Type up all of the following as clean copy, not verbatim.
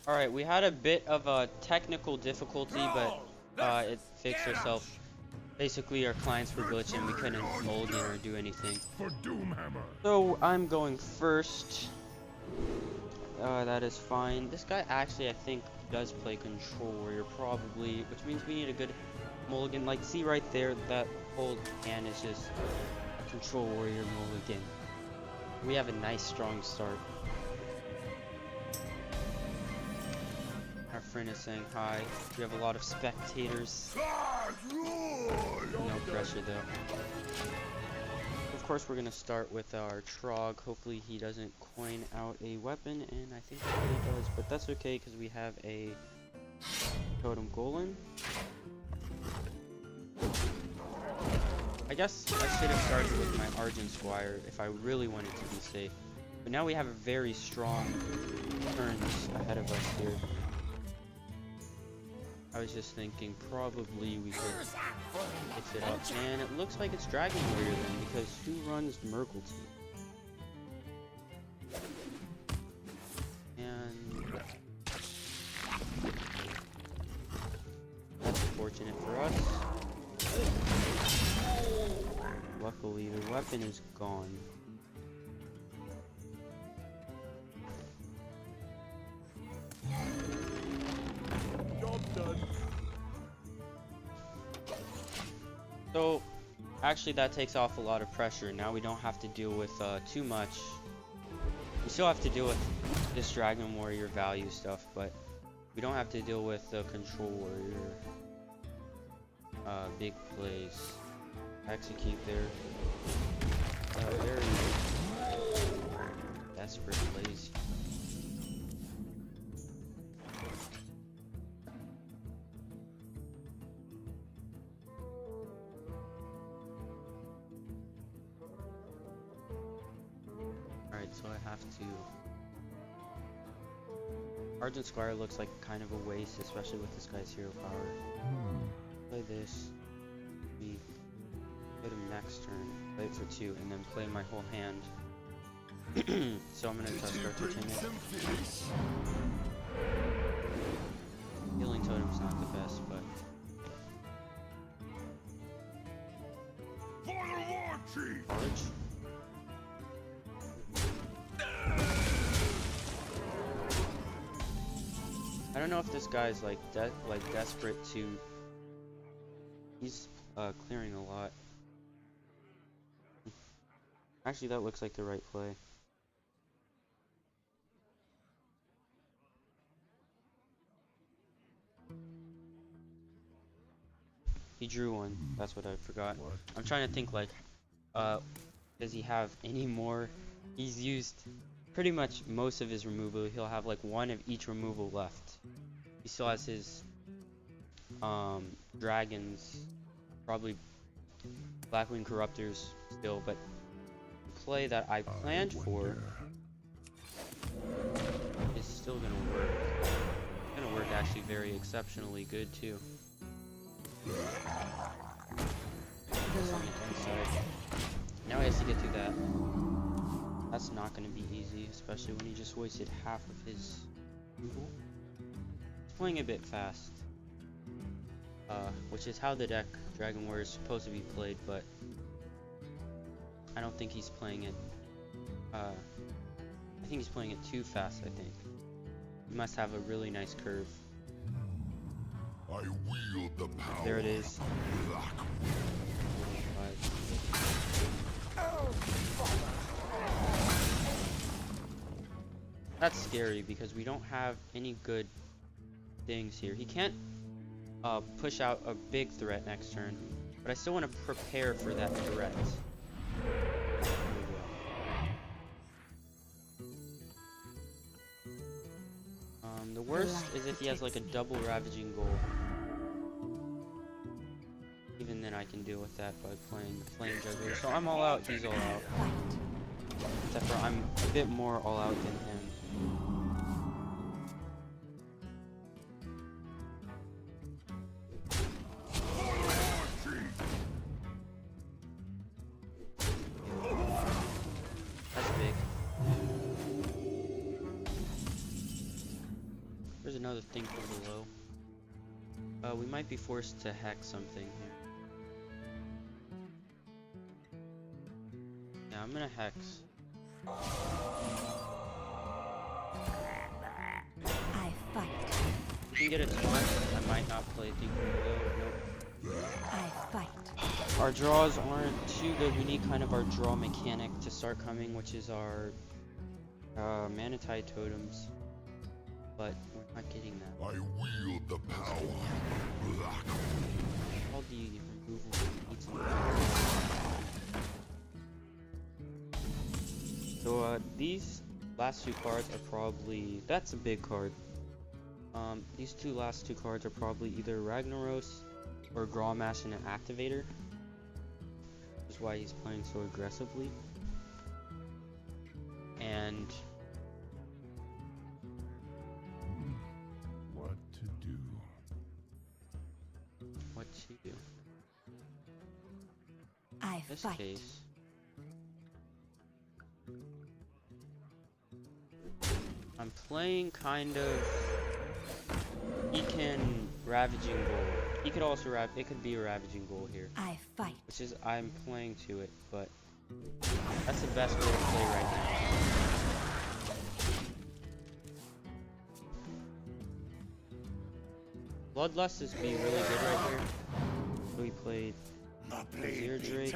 Alright, we had a bit of a technical difficulty, but it fixed itself. Basically, our clients were glitching. We couldn't mulligan or do anything. So I'm going first. That is fine. This guy actually, I think, does play Control Warrior, probably, which means we need a good mulligan. Like, see right there, that whole hand is just a Control Warrior mulligan. We have a nice, strong start. Our friend is saying hi. We have a lot of spectators. No pressure though. Of course, we're gonna start with our Trog. Hopefully he doesn't coin out a weapon, and I think he really does, but that's okay because we have a Totem Golem. I guess I should have started with my Argent Squire if I really wanted to be safe. But now we have a very strong turns ahead of us here. I was just thinking probably we could fix it up, and it looks like it's Dragon Warrior then, because who runs Merkle team? And that's fortunate for us. Luckily, the weapon is gone. So, actually that takes off a lot of pressure. Now we don't have to deal with too much. We still have to deal with this Dragon Warrior value stuff, but we don't have to deal with the Control Warrior big plays. Execute there. Very desperate plays. So I have to. Argent Squire looks like kind of a waste, especially with this guy's hero power. Play this. We go to next turn. Play it for 2, and then play my whole hand. So I'm gonna trust our Timid. Healing Totem's not the best, but. Arch. I don't know if this guy's like desperate to. He's clearing a lot. Actually, that looks like the right play. He drew one. That's what I forgot. I'm trying to think like, does he have any more? He's used pretty much most of his removal. He'll have like 1 of each removal left. He still has his dragons, probably Blackwing Corruptors still, but the play that I planned for is still gonna work. It's gonna work actually very exceptionally good too. Now he has to get through that. That's not going to be easy, especially when he just wasted half of his removal. He's playing a bit fast, which is how the deck Dragon Warrior is supposed to be played, but I don't think he's playing it. I think he's playing it too fast. I think he must have a really nice curve. I wield the power. There it is. That's scary because we don't have any good things here. He can't push out a big threat next turn, but I still want to prepare for that threat. The worst is if he has like a double Ravaging Goal. Even then I can deal with that by playing Flame Juggler. So I'm all out, he's all out. Except for I'm a bit more all out than him. There's another thing from below. We might be forced to hex something here. Yeah, I'm gonna hex. I fight. You can get a taunt. I might not play thing from below. Nope. I fight. Our draws aren't too good. We need kind of our draw mechanic to start coming, which is our Manatite totems. But we're not getting that. I wield the power. Black. All the removal needs. So these last two cards are probably, that's a big card. These last two cards are probably either Ragnaros or Grawmash and an Activator. Which is why he's playing so aggressively. And What to do? what to do? I In this fight. case, I'm playing kind of. He can Ravaging Goal. He could also it could be a Ravaging Goal here, I fight. which is I'm playing to it, but that's the best way to play right now. Bloodlust is being really good right here. We played Azir Drake.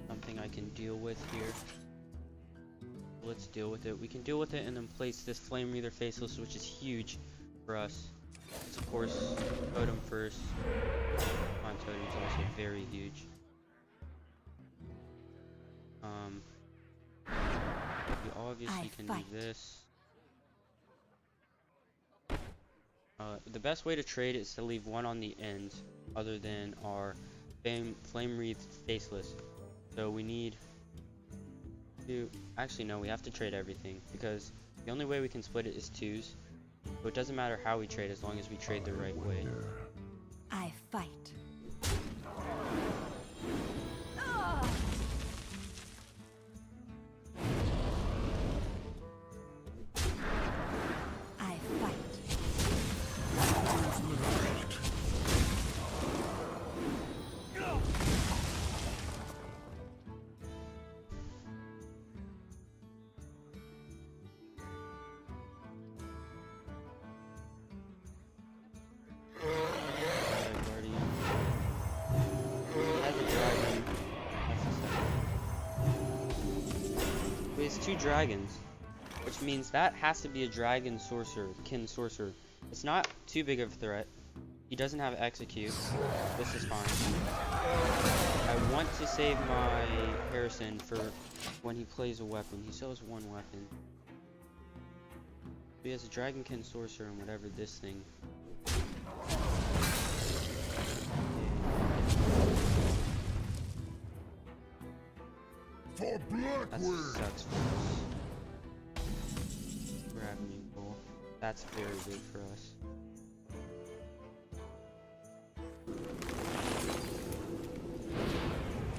Something I can deal with here. Let's deal with it. We can deal with it and then place this Flame Reader Faceless, which is huge for us. It's of course Totem first. On Totem is also very huge. We obviously can do this. The best way to trade is to leave one on the end, other than our Flame Wreath Faceless. So we need to, actually no, we have to trade everything, because the only way we can split it is twos. So it doesn't matter how we trade as long as we trade the right way. I fight. I fight. Guardian. He has a dragon. Wait, it's two dragons, which means that has to be a dragon sorcerer, kin sorcerer. It's not too big of a threat. He doesn't have execute. This is fine. I want to save my Harrison for when he plays a weapon. He still has one weapon. He has a dragonkin sorcerer and whatever this thing. For That Blackwood! sucks for us. Ravaging Bull. That's very big for us.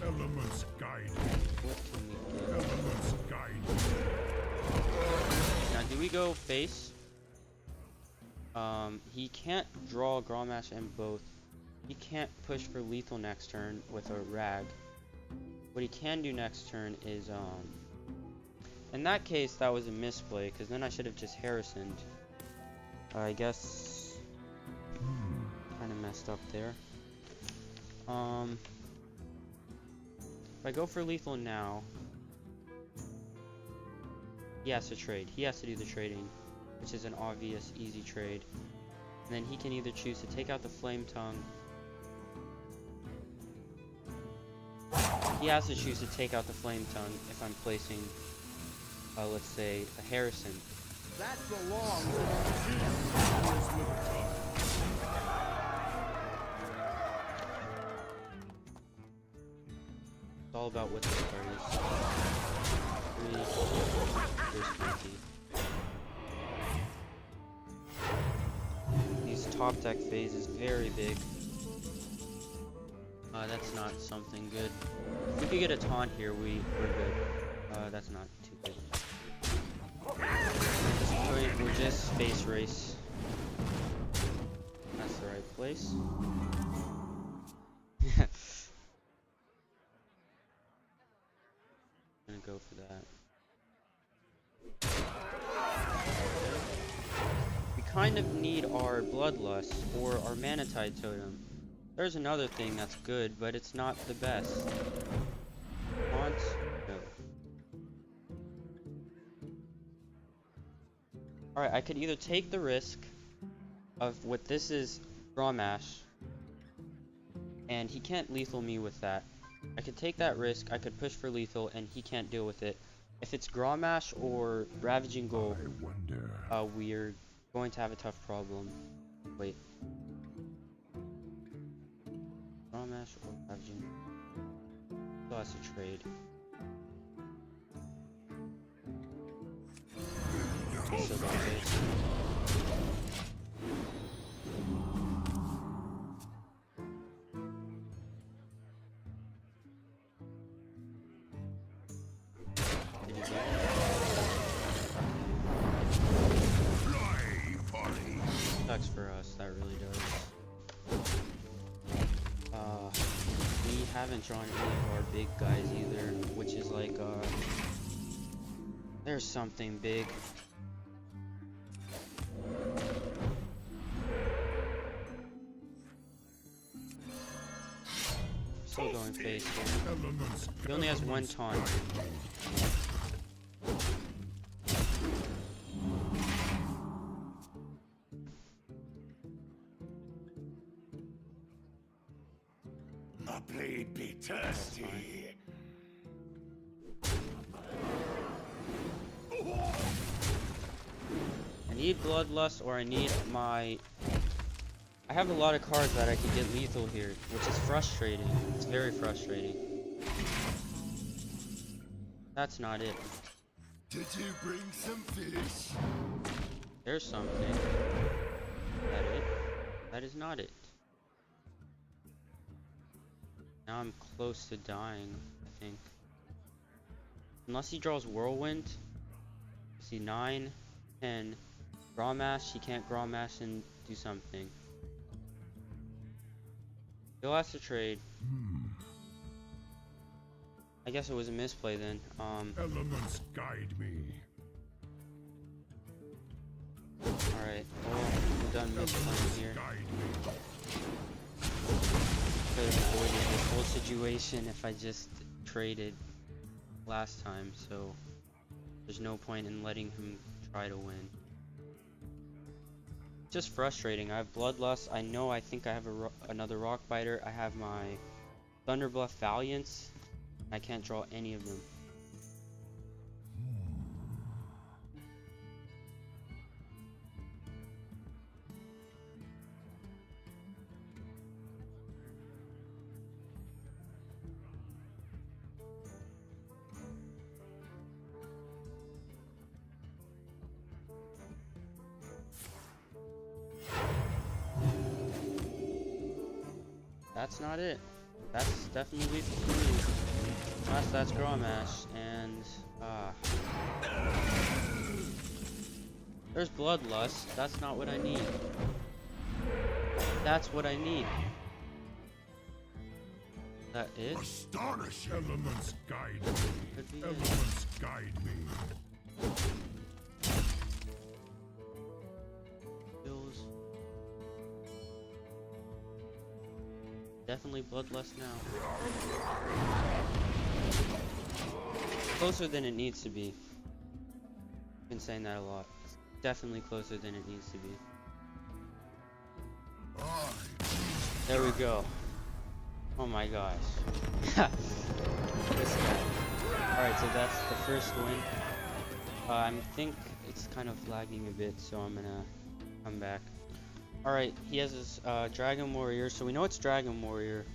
Elements guide. What can we get? Elements guide. Now, do we go face? He can't draw Grawmash and both. He can't push for lethal next turn with a Rag. What he can do next turn is, in that case, that was a misplay, because then I should have just Harrisoned. I guess, kind of messed up there. If I go for lethal now, he has to trade. He has to do the trading, which is an obvious, easy trade. And then he can either choose to take out the Flame Tongue. He has to choose to take out the Flame Tongue if I'm placing, let's say, a Harrison. That belongs in the museum. It's all about what the card is. 3, there's 20. These top deck phase is very big. That's not something good. If we could get a taunt here, we're good. That's not too good. just space race. That's the right place. Gonna go for that. We kind of need our Bloodlust or our Manatide Totem. There's another thing that's good, but it's not the best. Taunt? No. Alright, I could either take the risk of what this is, Draw Mash, and he can't lethal me with that. I could take that risk, I could push for lethal, and he can't deal with it. If it's Grommash or Ravaging Goal, we're going to have a tough problem. Wait. Grommash or Ravaging Goal? Still has to trade. So sucks for us, that really does. We haven't drawn any of our big guys either, which is like, there's something big. Still going face here. He only has one taunt. My blade be thirsty. I need Bloodlust or I need my... I have a lot of cards that I can get lethal here, which is frustrating. It's very frustrating. That's not it. Did you bring some fish? There's something. Is that it? That is not it. Now I'm close to dying, I think. Unless he draws Whirlwind. See, 9, 10. Grommash, he can't Grommash and do something. He'll have to trade. I guess it was a misplay then. Elements guide me. Alright, well, we're done misplaying here. Could have avoided this whole situation if I just traded last time, so there's no point in letting him try to win. Just frustrating. I have Bloodlust. I think I have another Rockbiter. I have my Thunderbluff Valiance. I can't draw any of them. That's not it. That's definitely for me. Unless that's Grommash, and there's Bloodlust. That's not what I need. That's what I need. That it? Astonish! Elements guide me. Could be it. Elements guide me. Bills. Definitely Bloodlust now. Closer than it needs to be. I've been saying that a lot. It's definitely closer than it needs to be. There we go. Oh my gosh. This guy. Alright, so that's the first win. I think it's kind of lagging a bit, so I'm gonna come back. Alright, he has his Dragon Warrior, so we know it's Dragon Warrior.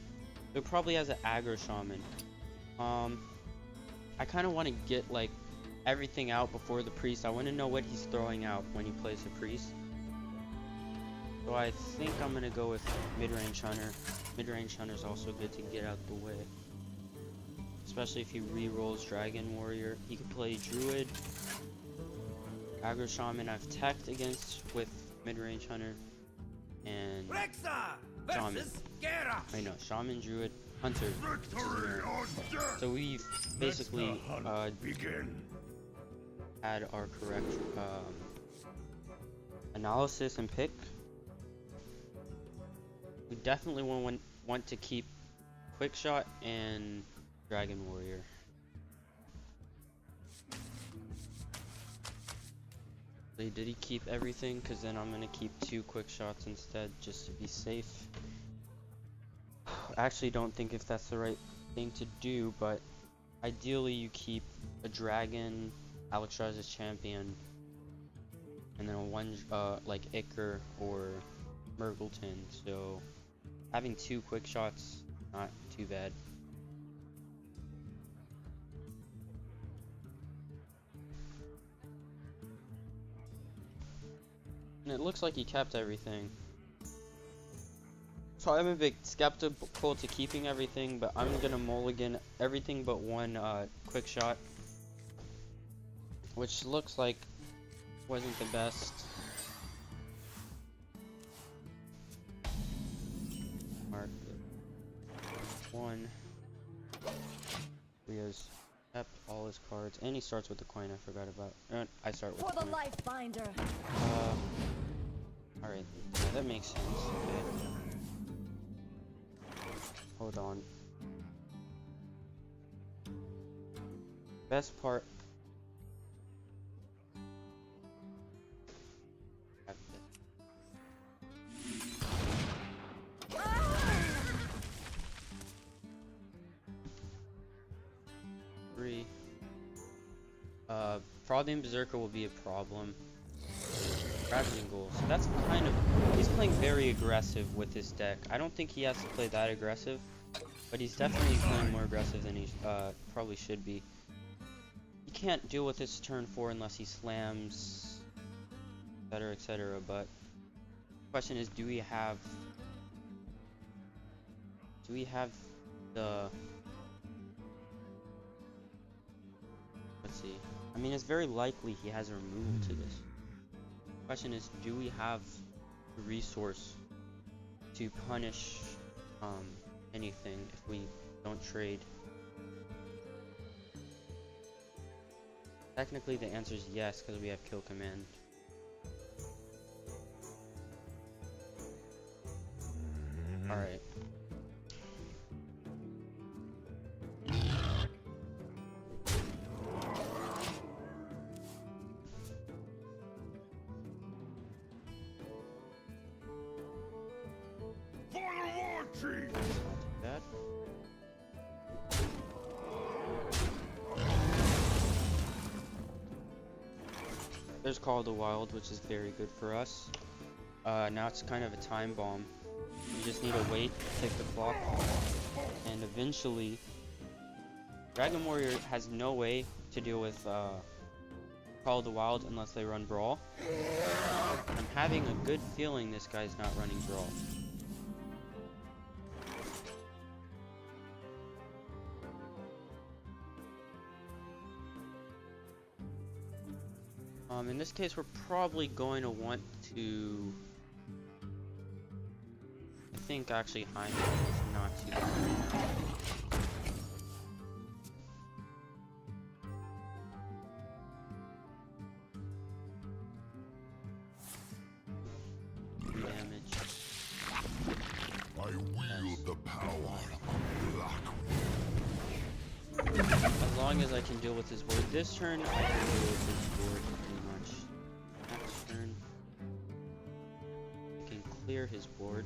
He probably has an Aggro Shaman. I kind of want to get like everything out before the Priest. I want to know what he's throwing out when he plays the Priest. So I think I'm gonna go with Mid-Range Hunter. Mid-Range Hunter is also good to get out the way, especially if he re-rolls Dragon Warrior. He could play Druid. Aggro Shaman I've teched against with mid-range Hunter and Shaman. I know, Shaman, Druid, Hunter. So we've basically had our correct analysis and pick. We definitely want to keep Quick Shot and Dragon Warrior. Did he keep everything? Because then I'm gonna keep 2 Quick Shots instead, just to be safe. I actually don't think if that's the right thing to do, but ideally you keep a Dragon, Alexstrasza's Champion, and then a one like Iker or Murgleton. So having 2 Quick Shots, not too bad. And it looks like he kept everything. So I'm a bit skeptical to keeping everything, but I'm gonna mulligan everything but 1 Quick Shot, which looks like wasn't the best. Mark 1. He has kept all his cards, and he starts with the coin. I forgot about. I start with For the the coin. life binder. Alright, yeah, that makes sense. Okay. Hold on. Best part. Frogman Berserker will be a problem. Traveling Goal. So that's kind of... He's playing very aggressive with this deck. I don't think he has to play that aggressive, but he's definitely playing more aggressive than he probably should be. He can't deal with his turn 4 unless he slams, etc., etc. But the question is, do we have the... Let's see. I mean, it's very likely he has a removal to this. The question is, do we have the resource to punish anything if we don't trade? Technically, the answer is yes, because we have Kill Command. Alright. That. There's Call of the Wild, which is very good for us. Now it's kind of a time bomb. You just need to wait, tick the clock, and eventually Dragon Warrior has no way to deal with Call of the Wild unless they run Brawl. I'm having a good feeling this guy's not running Brawl. In this case, we're probably going to want to... I think actually Hyman is not too bad right now. Damage. I wield the power of black. As long as I can deal with his board this turn, I can deal with his board pretty much next turn. I can clear his board,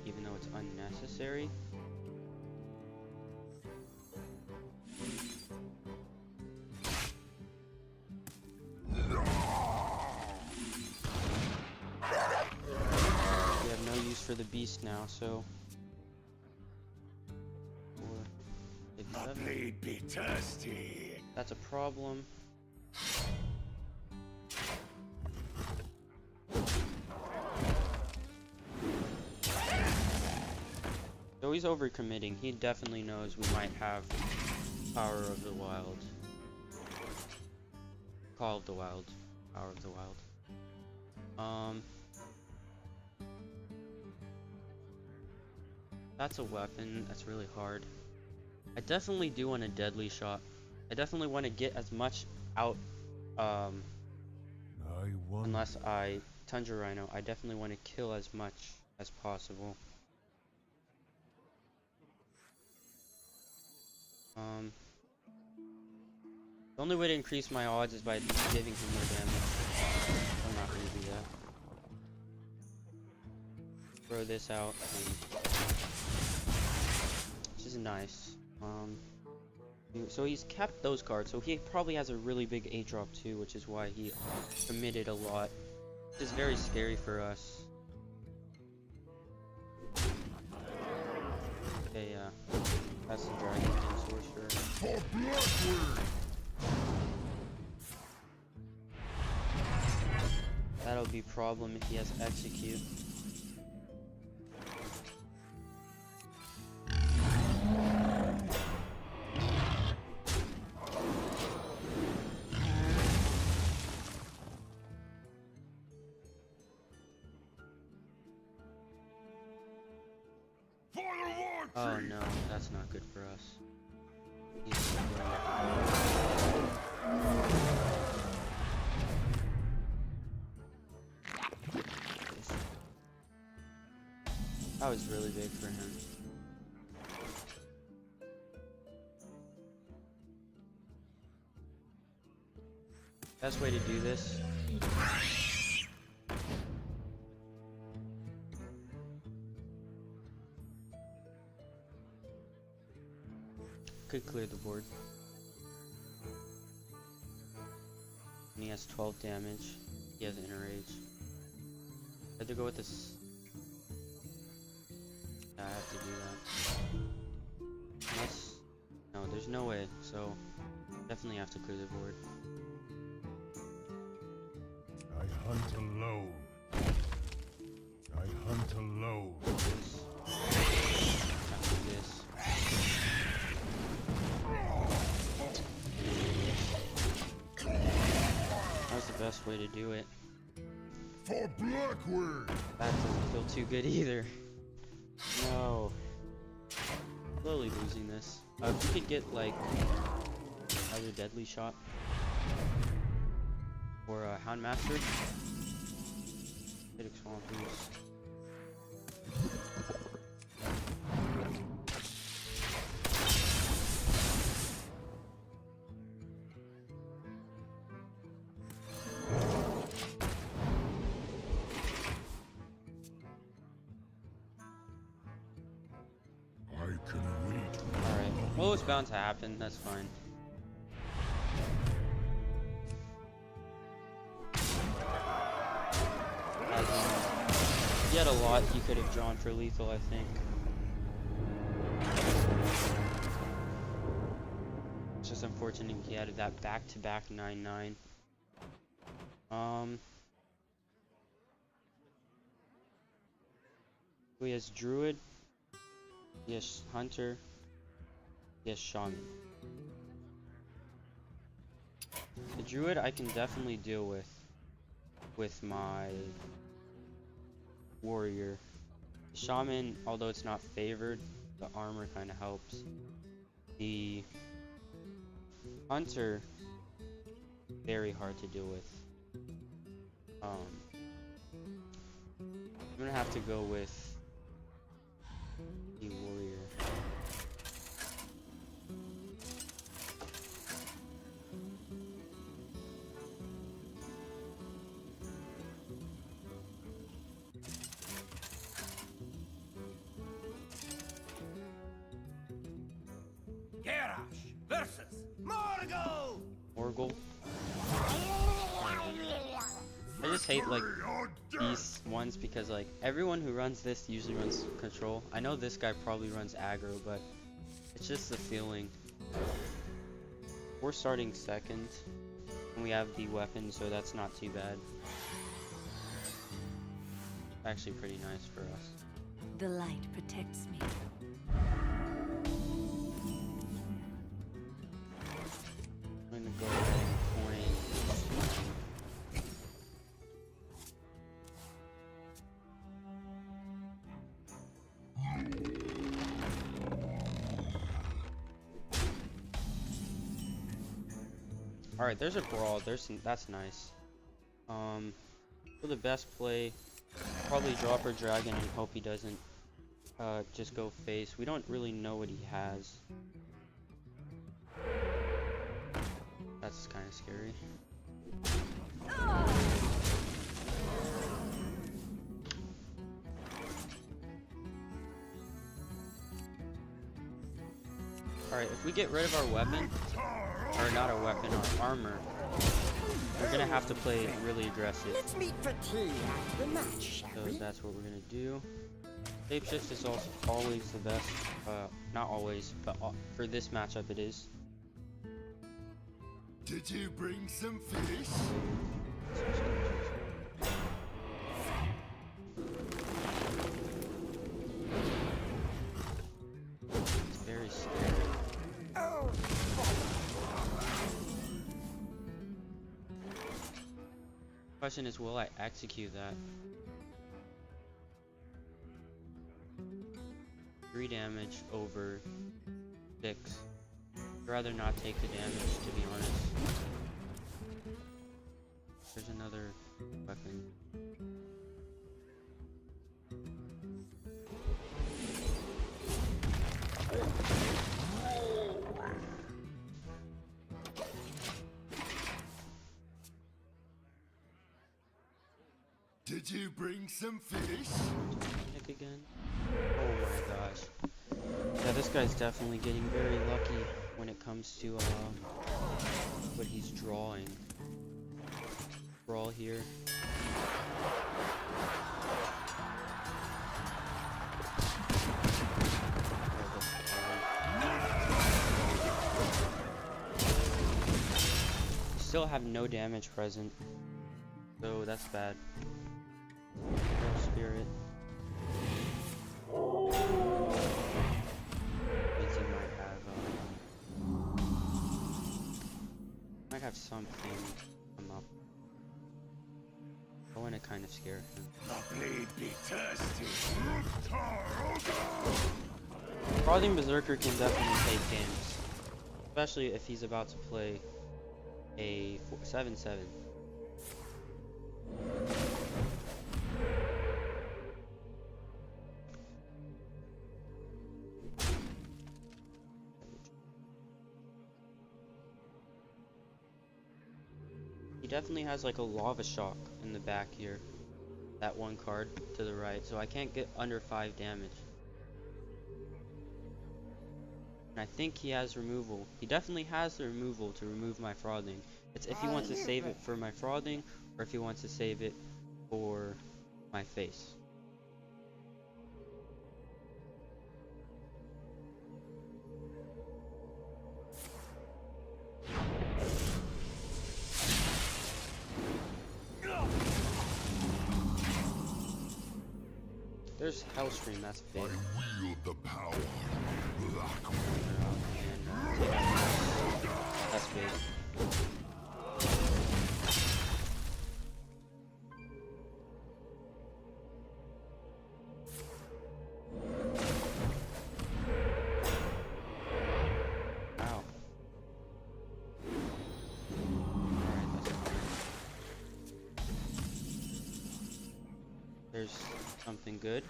even though it's unnecessary. We have no use for the beast now, so... My blade be thirsty. That's a problem. So he's overcommitting. He definitely knows we might have Power of the Wild. Call of the Wild. Power of the Wild. That's a weapon. That's really hard. I definitely do want a deadly shot. I definitely want to get as much out. Unless I Tundra Rhino, I definitely want to kill as much as possible. The only way to increase my odds is by giving him more damage. I'm not gonna do that. Throw this out. This is nice. So he's kept those cards, so he probably has a really big 8-drop too, which is why he committed a lot. Which is very scary for us. Okay, yeah. That's the Dragon King Sorcerer. That'll be problem if he has Execute. Oh no, that's not good for us. That was really big for him. Best way to do this. Could clear the board. And he has 12 damage. He has Inner Rage. I have to go with this. Yeah, I have to do that. Unless... No, there's no way. So, definitely have to clear the board. I hunt alone. I hunt alone. After this. That's the best way to do it. For Blackwood! That doesn't feel too good either. No. Slowly losing this. If we could get like either Deadly Shot or a Houndmaster. Hit Swamp Boost. Alright, well, it's bound to happen, that's fine. He had a lot he could have drawn for lethal, I think. It's just unfortunate he had that back-to-back 9/9. He has Druid. He has Hunter. He has Shaman. The Druid I can definitely deal with my Warrior. The Shaman, although it's not favored, the armor kind of helps. The Hunter, very hard to deal with. I'm gonna have to go with the Warrior. Versus Morgul! Morgul. I just hate like these ones because like everyone who runs this usually runs control. I know this guy probably runs aggro, but it's just the feeling. We're starting second and we have the weapon, so that's not too bad. Actually pretty nice for us. The light protects me. I'm gonna go ahead and coin Alright, there's a brawl. That's nice. For the best play, probably drop our dragon and hope he doesn't just go face. We don't really know what he has. That's kind of scary. Alright, if we get rid of our weapon, or not our weapon, our armor, we're gonna have to play really aggressive. Let's meet for tea after the match, shall So we? that's what we're gonna do. Shapeshift is also always the best. Not always, but for this matchup it is. Did you bring some fish? It's very scary. Oh, Question is, will I execute that? 3 damage over 6. I'd rather not take the damage, to be honest. There's another weapon. Did you bring some fish? Pick again. Oh my gosh. Yeah, this guy's definitely getting very lucky when it comes to what he's drawing. Brawl here. Still have no damage present, so that's bad. No spirit. Means he might have something come up. I want to kind of scare him. The blade be thirsty. Frothing Berserker can definitely take games, especially if he's about to play a 7/7. He definitely has like a lava shock in the back here. That one card to the right, so I can't get under 5 damage. And I think he has removal. He definitely has the removal to remove my frothing. It's if he wants to save it for my frothing, or if he wants to save it for my face. There's Hellstream, that's big. I wield the power. Black. That's big. Wow. Alright, that's fine. There's something good.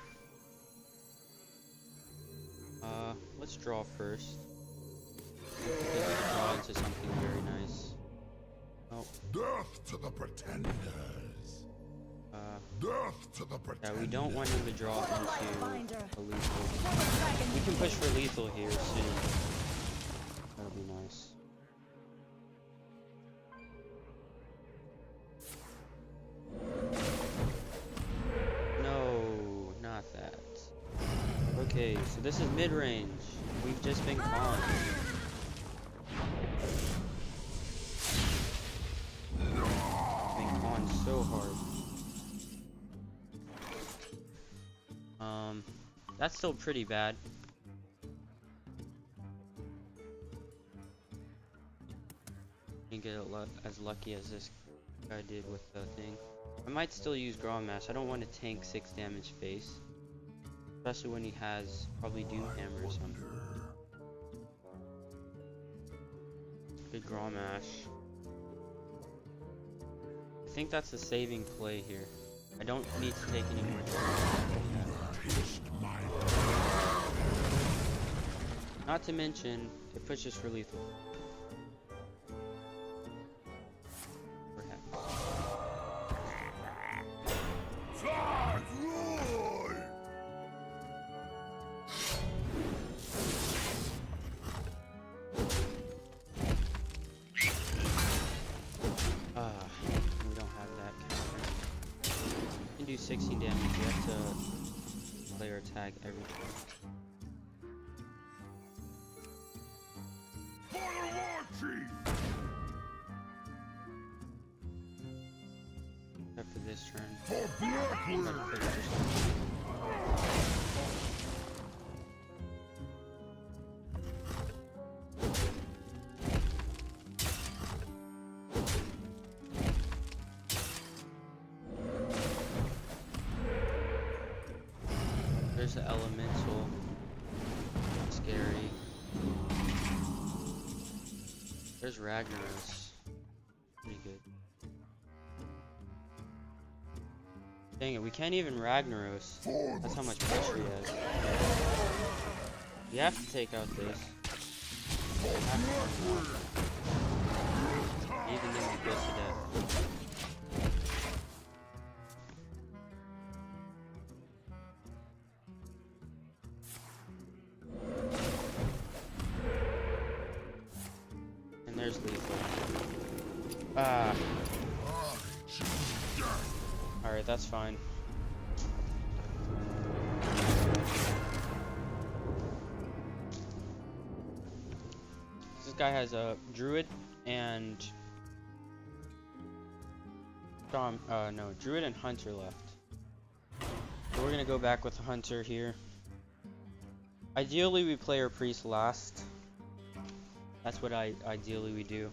Let's draw first. Let's draw into something very nice. Oh, Death to the pretenders. Death to the pretenders. yeah, we don't want him to draw into a lethal. We can push for lethal here soon. That'll be nice. No, not that. Okay, so this is mid-range. We've just been conned. Been conned so hard. That's still pretty bad. Didn't get as lucky as this guy did with the thing. I might still use Grommash. I don't want to tank 6 damage face. Especially when he has probably Doomhammer or something. Good Grommash. think that's a saving play here. I don't need to take any more damage. Not to mention, it pushes for lethal. Perhaps. We don't have that counter. You can do 16 damage. You have to player attack every time. Except for this turn. There's the elemental. Scary. There's Ragnaros. Pretty good. Dang it, we can't even Ragnaros. That's how much pressure he has. You have to take out this. Even though he goes to death. There's lethal. Alright, that's fine. This guy has a druid and druid and hunter left. So we're gonna go back with the hunter here. Ideally we play our priest last. That's what ideally we do.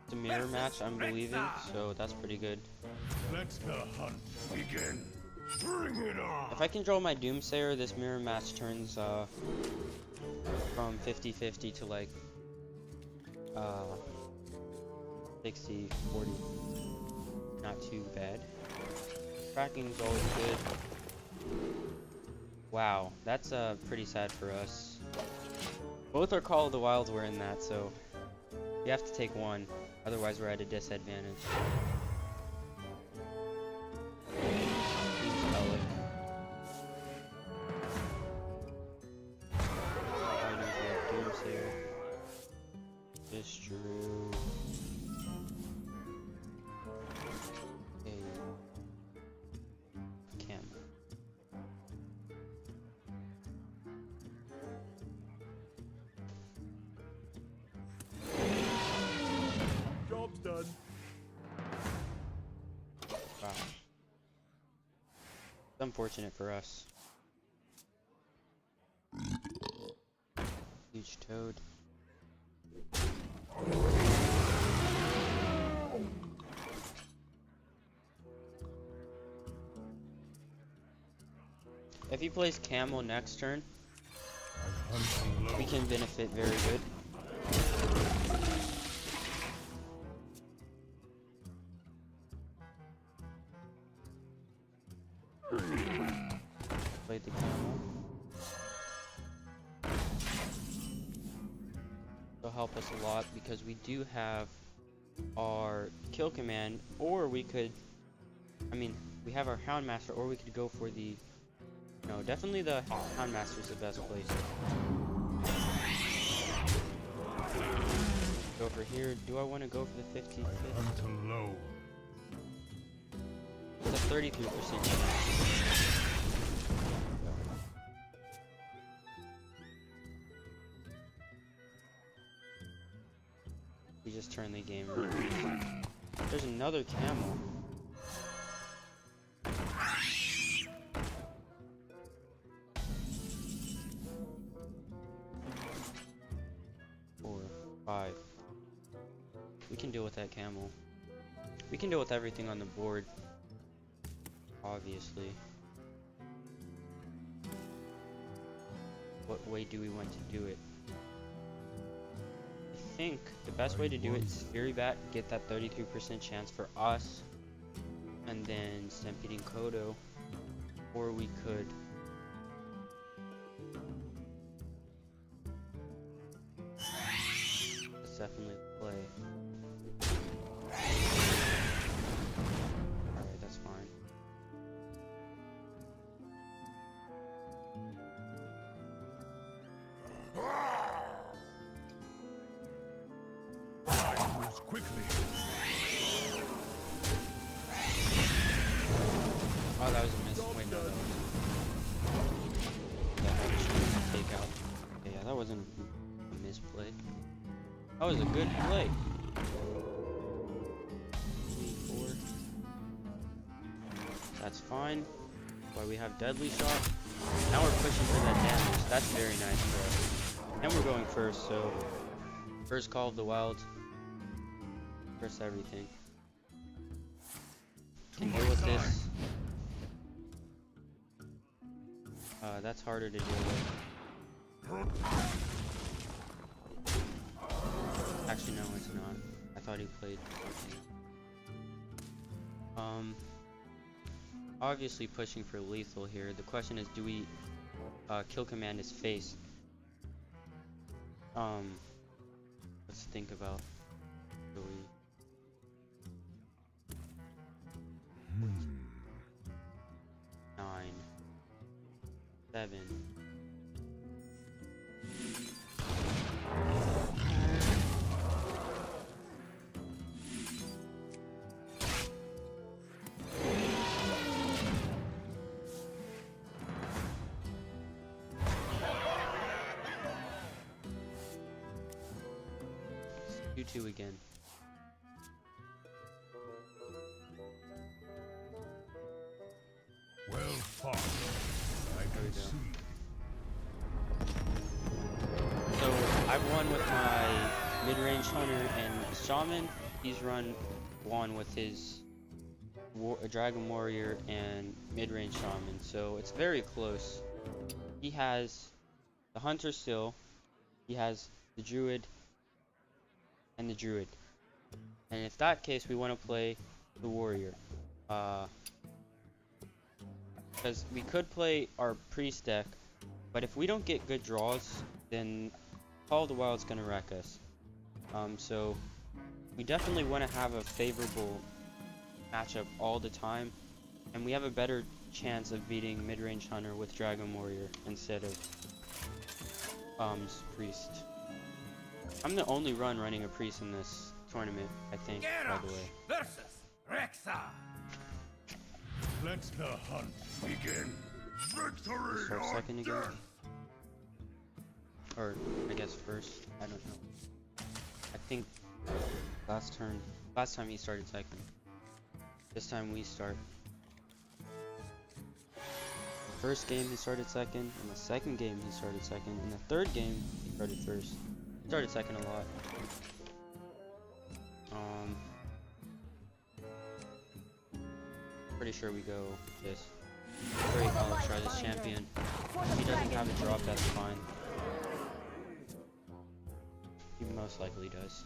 It's a mirror match, I'm believing, so that's pretty good. Let the hunt begin. Bring it on. If I control my Doomsayer, this mirror match turns from 50-50 to like 60-40. Not too bad. Tracking's always good. Wow, that's pretty sad for us. Both our Call of the Wilds were in that, so you have to take one, otherwise we're at a disadvantage. True. Okay. Cam. Job's done. Wow. It's unfortunate for us. Huge toad. If he plays Camel next turn, we can benefit very good. Played the Camel. It'll help us a lot because we do have our kill command, or we could, we have our Houndmaster, or we could go for the, no, definitely the Houndmaster is the best place. Go for here. Do I want to go for the 50? Low. It's a 33% chance. We just turn the game around. There's another camel. 5. We can deal with that camel. We can deal with everything on the board. Obviously. What way do we want to do it? I think the best way to do it is Fury Bat, get that 33% chance for us, and then Stampeding Kodo. Or we could let's definitely play. Alright, that's fine. Quickly. Oh, that was a miss. Wait, no, that was take out. Okay, yeah, that wasn't a misplay. That was a good play. 4. That's fine. Why we have Deadly Shot. Now we're pushing for that damage. That's very nice for us. And we're going first, so first Call of the Wild. First everything. Can deal with this. That's harder to deal with. Actually, no, it's not. I thought he played something. Obviously pushing for lethal here. The question is, do we kill command his face? Let's think about. Do we? 9, 7. Do 2 again. Well fought. I can see. So I've won with my mid-range hunter and shaman. He's won with his dragon warrior and mid-range shaman. So it's very close. He has the hunter still. He has the druid and the druid. And if that case, we want to play the warrior. Because we could play our priest deck, but if we don't get good draws, then Call of the Wild's gonna wreck us. So we definitely want to have a favorable matchup all the time, and we have a better chance of beating mid-range hunter with dragon warrior instead of priest. I'm the only running a priest in this tournament, I think, by the way. Versus Rexa. Let the hunt begin. Victory Start or second again? death. Or, I guess first. I don't know. I think last time he started second. This time we start. The first game he started second. In the second game he started second. In the third game he started first. He started second a lot. Pretty sure we go this. Great, I'll try this champion. If he doesn't have a drop, that's fine. He most likely does.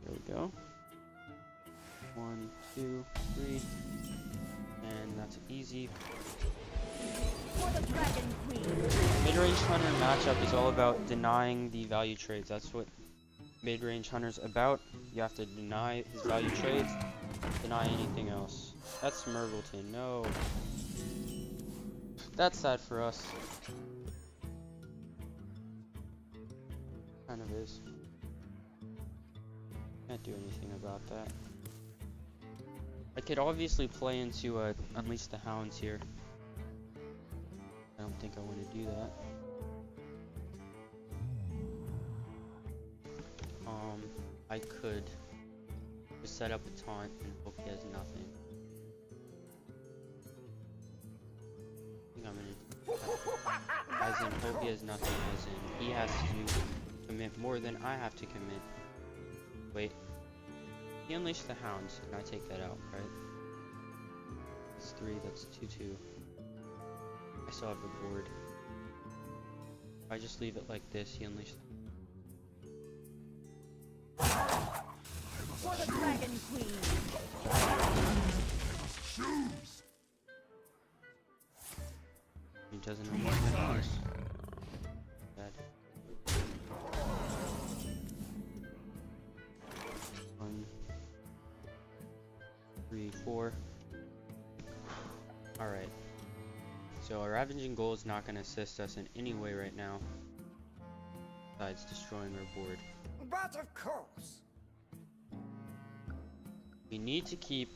There we go. 1, 2, 3. And that's easy. Mid-range hunter matchup is all about denying the value trades. That's what mid-range hunter's about. You have to deny his value trades, deny anything else. That's Mergleton. No. That's sad for us. Kind of is. Can't do anything about that. I could obviously play into Unleash the Hounds here. I don't think I want to do that. I could just set up a taunt and hope he has nothing. I think I'm gonna as in hope he has nothing, as in he has to commit more than I have to commit. Wait. He unleashed the hounds, and I take that out, right? That's 3, that's 2-2. I still have a board. If I just leave it like this, he unleashed the For the Dragon Queen. He doesn't unleash the hounds. Bad. 1, 3, 4. Alright. So our Ravaging Goal is not going to assist us in any way right now. Besides destroying our board. But of course. We need to keep...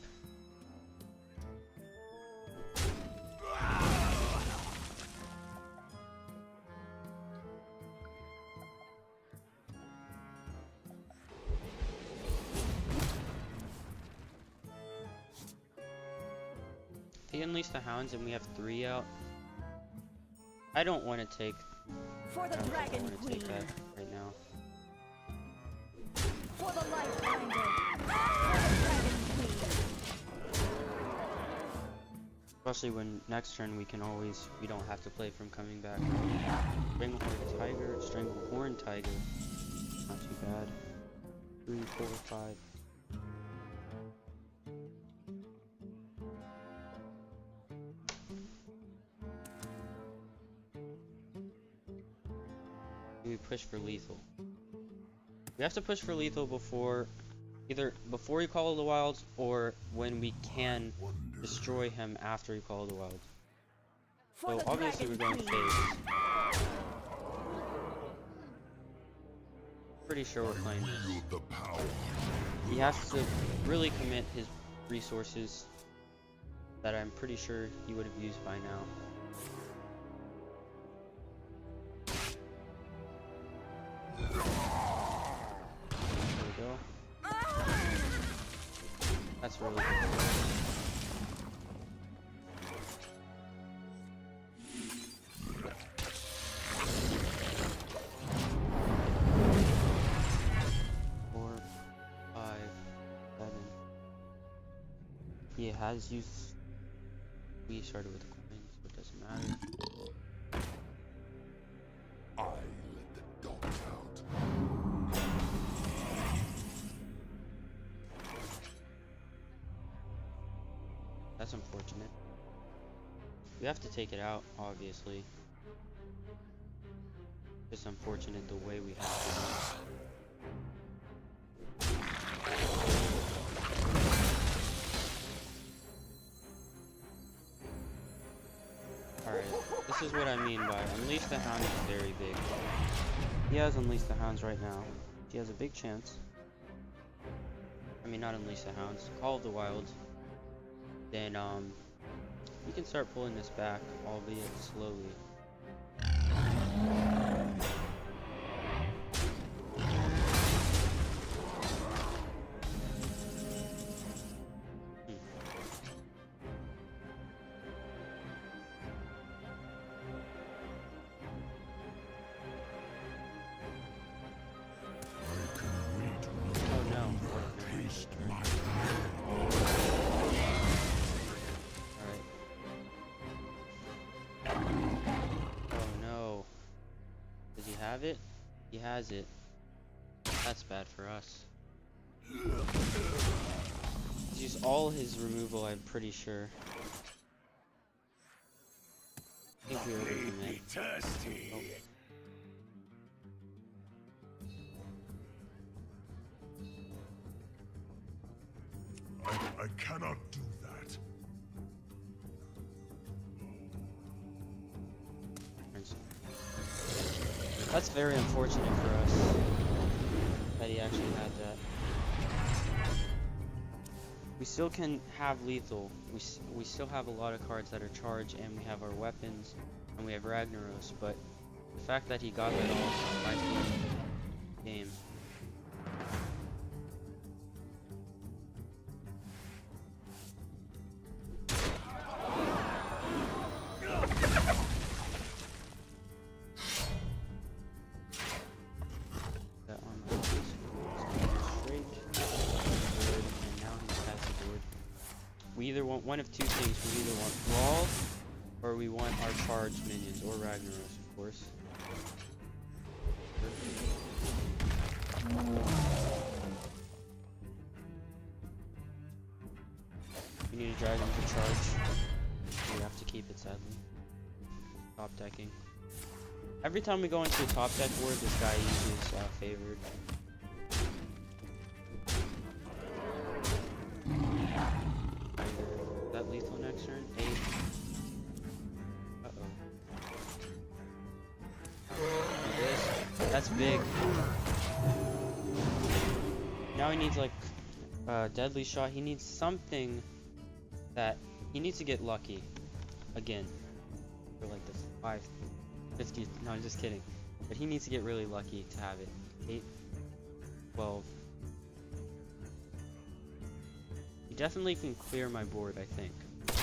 They unleash the hounds and we have 3 out. I don't want to take... For the Dragon Queen. Take that right now. For the Light Finder. For the Dragon Queen. Especially when next turn we don't have to play from coming back. Stranglehorn Tiger. Not too bad. 3, 4, 5. We push for lethal. We have to push for lethal either before he Call of the Wilds or when we can destroy him after he Call of the Wilds. So obviously we're going phase. Pretty sure we're playing this. He has to really commit his resources that I'm pretty sure he would have used by now. That's really good. Four, 5, 7. He has used. We started with coins, so it doesn't matter. I let the dogs out. That's unfortunate. We have to take it out, obviously. It's unfortunate the way we have to. Alright, this is what I mean by Unleash the Hound is very big. He has Unleash the Hounds right now. He has a big chance. I mean, not Unleash the Hounds. Call of the Wilds. Then we can start pulling this back, albeit slowly. Have it? He has it. That's bad for us. He's used all his removal, I'm pretty sure. I think we were looking at. I cannot do that. That's very unfortunate for us that he actually had that. We still can have lethal. We still have a lot of cards that are charged, and we have our weapons, and we have Ragnaros. But the fact that he got that all by the game. one of two things. We either want Brawl, or we want our charged minions, or Ragnaros, of course. We need a dragon to charge. We have to keep it, sadly. Top decking. Every time we go into a top deck board, this guy uses favored. Is that lethal next turn? 8. That's big. Now he needs like deadly shot. He needs something that he needs to get lucky again for like the 550. No, I'm just kidding. But he needs to get really lucky to have it. 8, 12. He definitely can clear my board, I think. 8.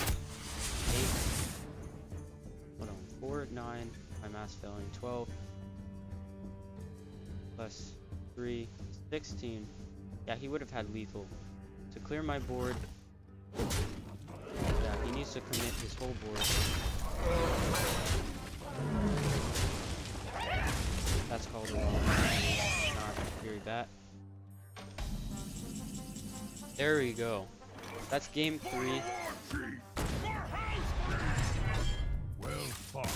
Hold on. 4, 9. My mass failing. 12. Plus 3, 16. Yeah, he would have had lethal. To clear my board. Yeah, he needs to commit his whole board. That's called a not very bad. There we go. That's game 3. Well fought.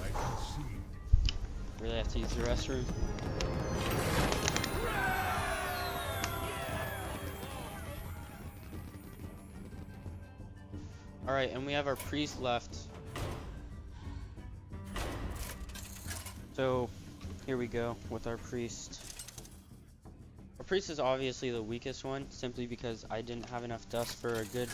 I concede. Really have to use the restroom. Alright, and we have our priest left. So, here we go with our priest. Our priest is obviously the weakest one, simply because I didn't have enough dust for a good,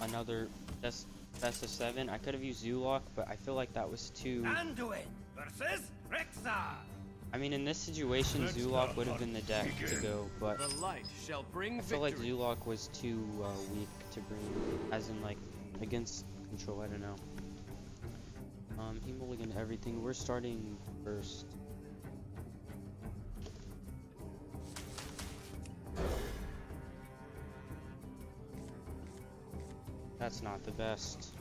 another best of 7. I could have used Zulok, but I feel like that was too... Anduin versus Rexxar. I mean, in this situation, Zulok would have been the deck to go, but The light shall bring I feel like victory. Zulok was too weak to bring, as in like against control. I don't know. He mulliganed everything. We're starting first. That's not the best.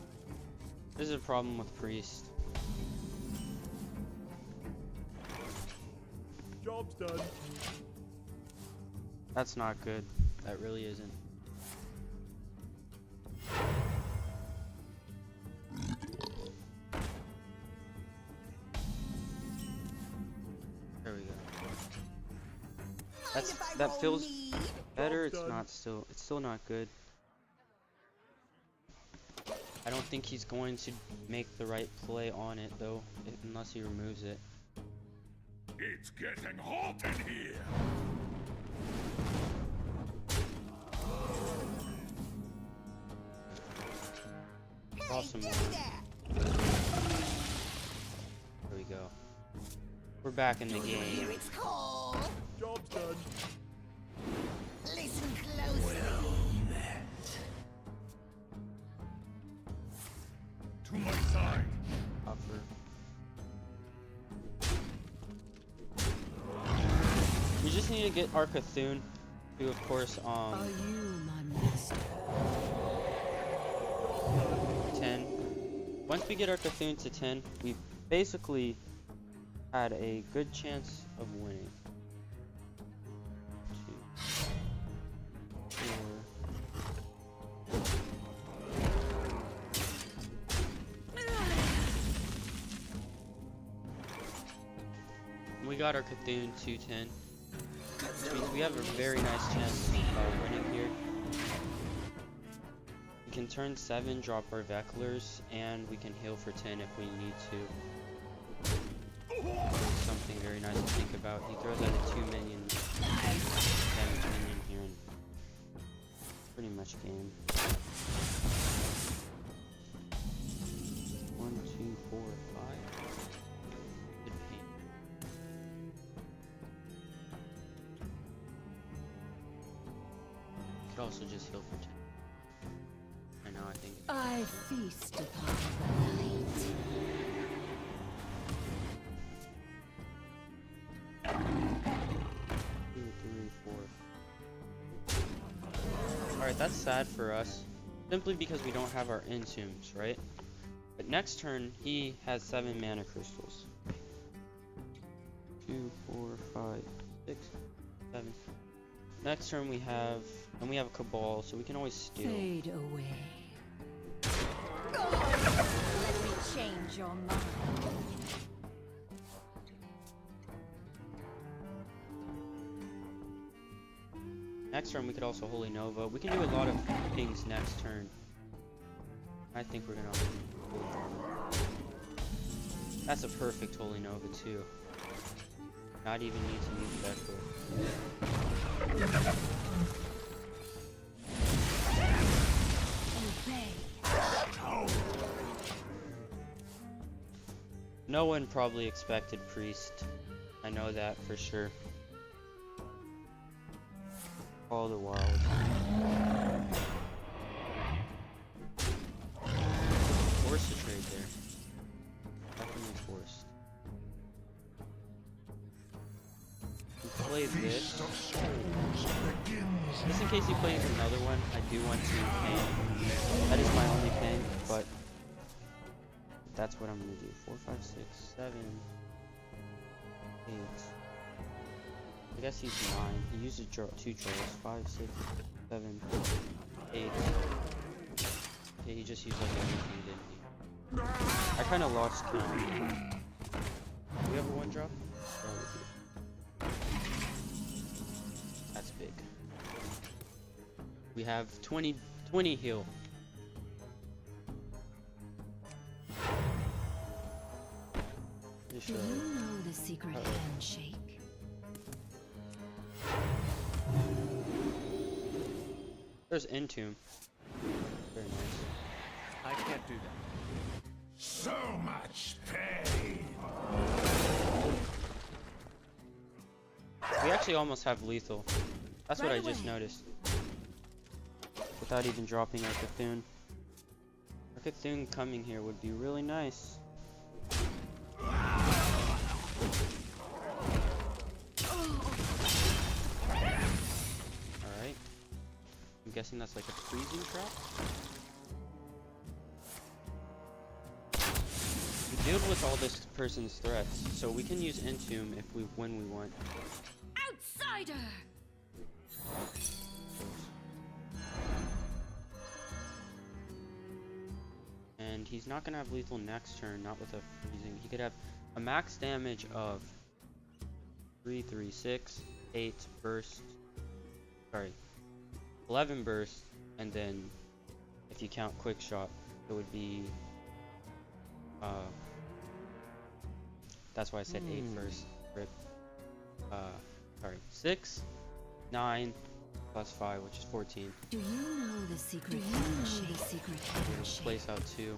This is a problem with priest. Job's done. That's not good. That really isn't. There we go. That feels better. It's still not good. I don't think he's going to make the right play on it though, unless he removes it. It's getting hot in here. Awesome. There we go. We're back in the game. It's cold. Job's done. Listen closely. To my side. Upper. We just need to get our Cthulhu to, of course, Are you my master? 10. Once we get our Cthulhu to 10, we basically had a good chance of winning. 2, 4. We got our Cthulhu to 10. Which means we have a very nice chance of winning here. We can turn 7, drop our Vecklers, and we can heal for 10 if we need to. Something very nice to think about. He throws out a 2 minion damage minion here and pretty much game. 1, 2, 4, 5. Good pain. Could also just heal for 10. I know, I think. I feast upon the light. 2, 3, 4. Alright, that's sad for us. simply because we don't have our entombs, right? But next turn, he has 7 mana crystals. 2, 4, 5, 6, 7. Next turn we have a Cabal, so we can always steal. Fade away. Let me change your mind. Next turn we could also Holy Nova. We can do a lot of things next turn. I think we're gonna Holy Nova. That's a perfect Holy Nova too. Not even need to use Echo. No one probably expected Priest. I know that for sure. All the wild. Forced to trade there. Definitely forced. We play this. Just in case he plays another one, I do want to pain. That is my only pain, but that's what I'm gonna do. 4, 5, 6, 7, 8. I guess he's 9. He uses 2 draws. 5, 6, 7, 8. Yeah, he just used like everything, didn't he? I kind of lost count. Do we have a 1 drop? Oh, we do. That's big. We have 20 heal. Do you know the secret handshake? There's Entomb. Very nice. I can't do that. So much pain. We actually almost have lethal. That's what I just noticed. Without even dropping our Cthulhu. Our Cthulhu coming here would be really nice. Alright. I'm guessing that's like a freezing trap? We deal with all this person's threats, so we can use Entomb when we want. Outsider! And he's not gonna have lethal next turn, not with a freezing. He could have a max damage of 3, 3, 6, 8 burst. Sorry, 11 burst, and then if you count quick shot, it would be. That's why I said 8 first. Rip. Sorry, 6, 9 plus 5, which is 14. Do you know the secret handshake? Place out 2.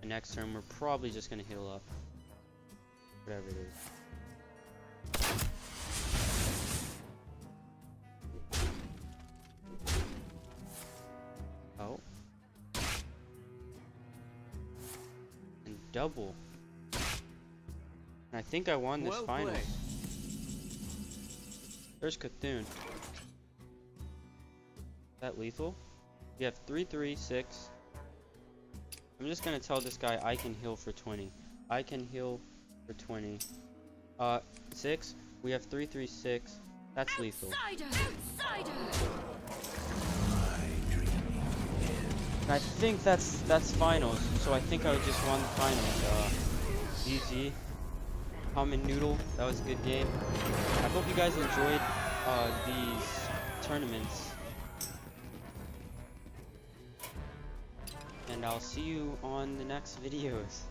The next turn, we're probably just gonna heal up. Whatever it is. Oh. And double. And I think I won this finals. There's Cthulhu. Is that lethal? We have 3, 3, 6. I'm just gonna tell this guy I can heal for 20. I can heal for 20. 6. We have 3, 3, 6. That's lethal. Outsider! And I think that's finals. So I think I just won the finals. GG. Common Noodle. That was a good game. I hope you guys enjoyed these tournaments. And I'll see you on the next videos.